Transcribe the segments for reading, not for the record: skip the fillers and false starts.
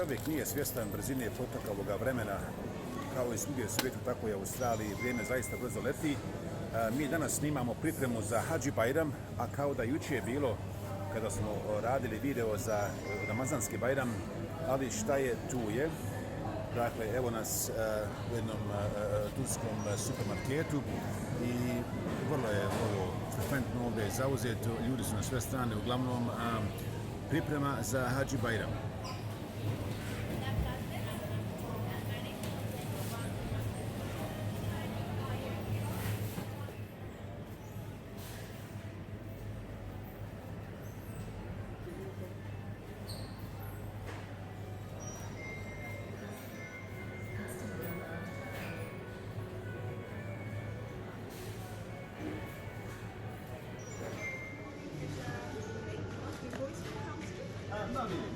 čovjek nije svjestan brzine protoka ovoga vremena, kao i svugdje u svijetu, tako i u Australiji, vrijeme zaista brzo leti. Mi danas snimamo pripremu za Hadži Bajram, a kao da jučer je bilo kada smo radili video za Ramazanski Bajram, ali šta je tu je. Dakle, evo nas u jednom turskom supermarketu i vrlo je ovo frekventno ovdje zauzeto, ljudi su na sve strane, uglavnom priprema za Hadži Bajram.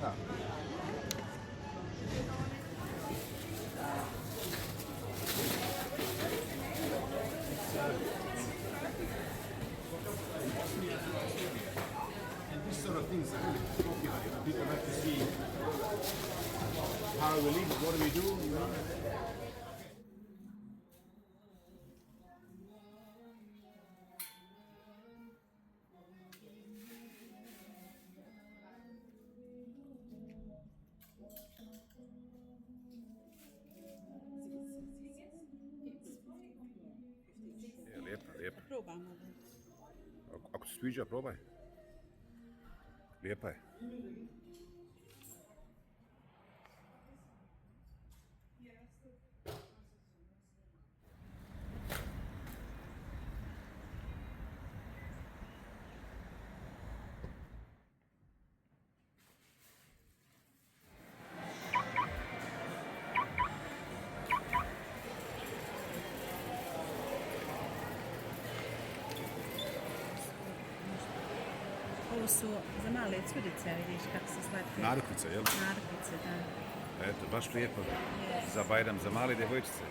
Da. And these sort of things are really popular. You know, people like to see how we live, what do we do, you know. Lijepa. Probamo. Ako se sviđa, probaj. Lijepa je. Ovo su za male curice, vidiš kako se slatke. Narukvice, jel? Narukvice, da. Eto, baš lijepo. Za Bajram, za male djevojčice.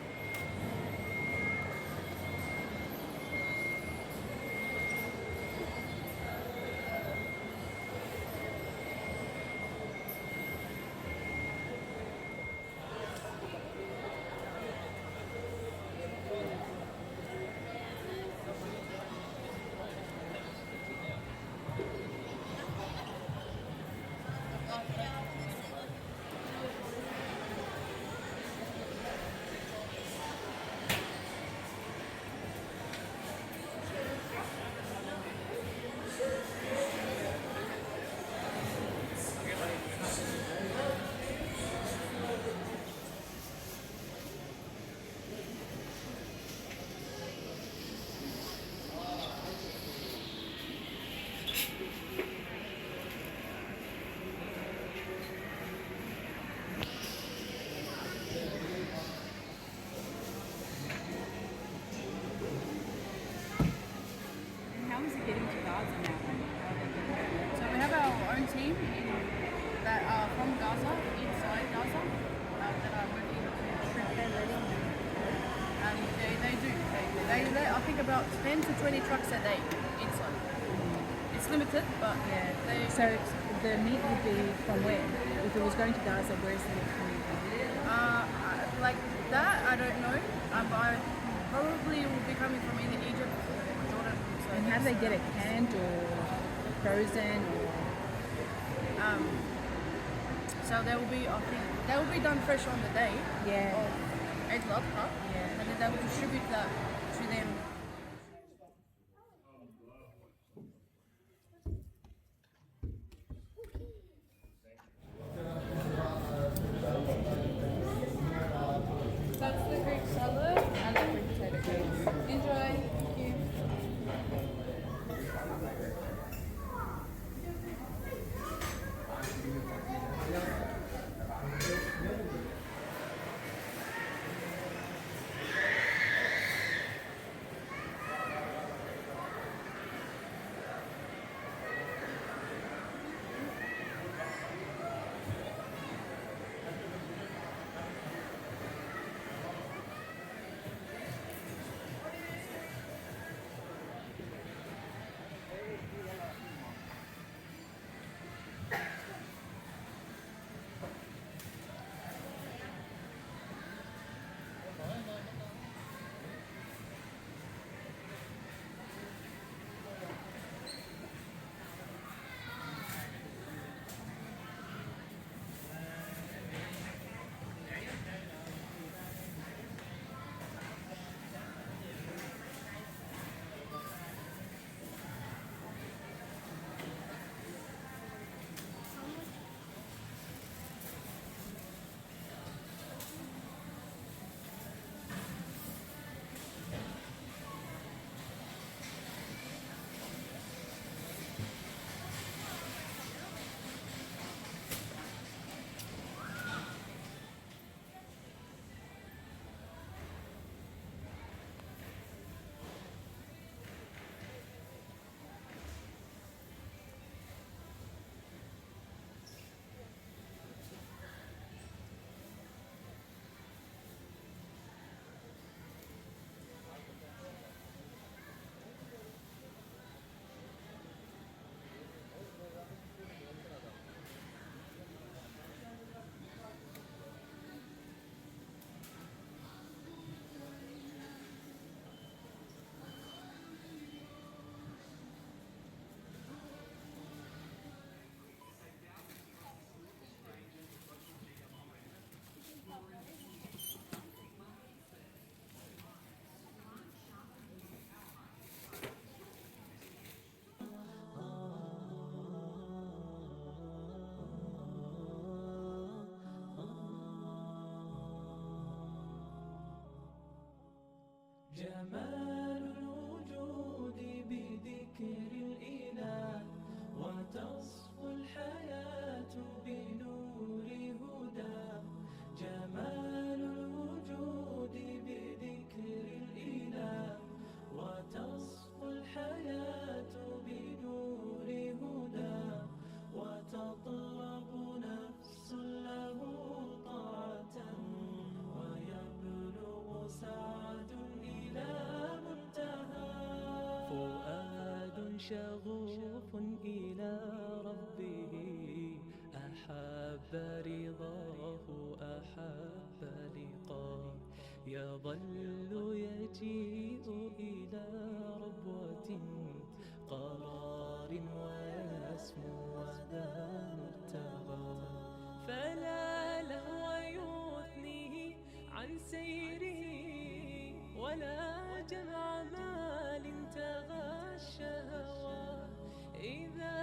How is it getting to Gaza now? So we have our own team that are from Gaza, inside Gaza, that are working to shrink their letting. And they do. They let, I think, about 10 to 20 trucks a day inside. It's limited, but yeah. So the meat would be from where? If it was going to Gaza, where is the meat coming from? Like that, I don't know. But I probably will be coming from either Egypt or Jordan. So And how do they get it, canned or frozen or? So they will be, I think, they will be done fresh on the day Yeah. of Eid al-Adha, Yeah. and then they will distribute that to them. That's the Greek salad and the Greek potato cakes. Enjoy. Thank you. جمال الوجود بذكر الإله وتصفو الحياة بنور هدى. جمال الوجود بذكر الإله وتصفو الحياة بنور هدى. وتطلب نفس له طاعة ويبلغ سعد إلى منتهى. فؤاد شغوف إلى ربه أحب رضاه أحب لقاه. يظل يجيء إلى ربوة قرار ويسمو وذا مبتغى. فلا لهو يثنيه عن سيره ولا جمع مال تغى الشهوى. إذا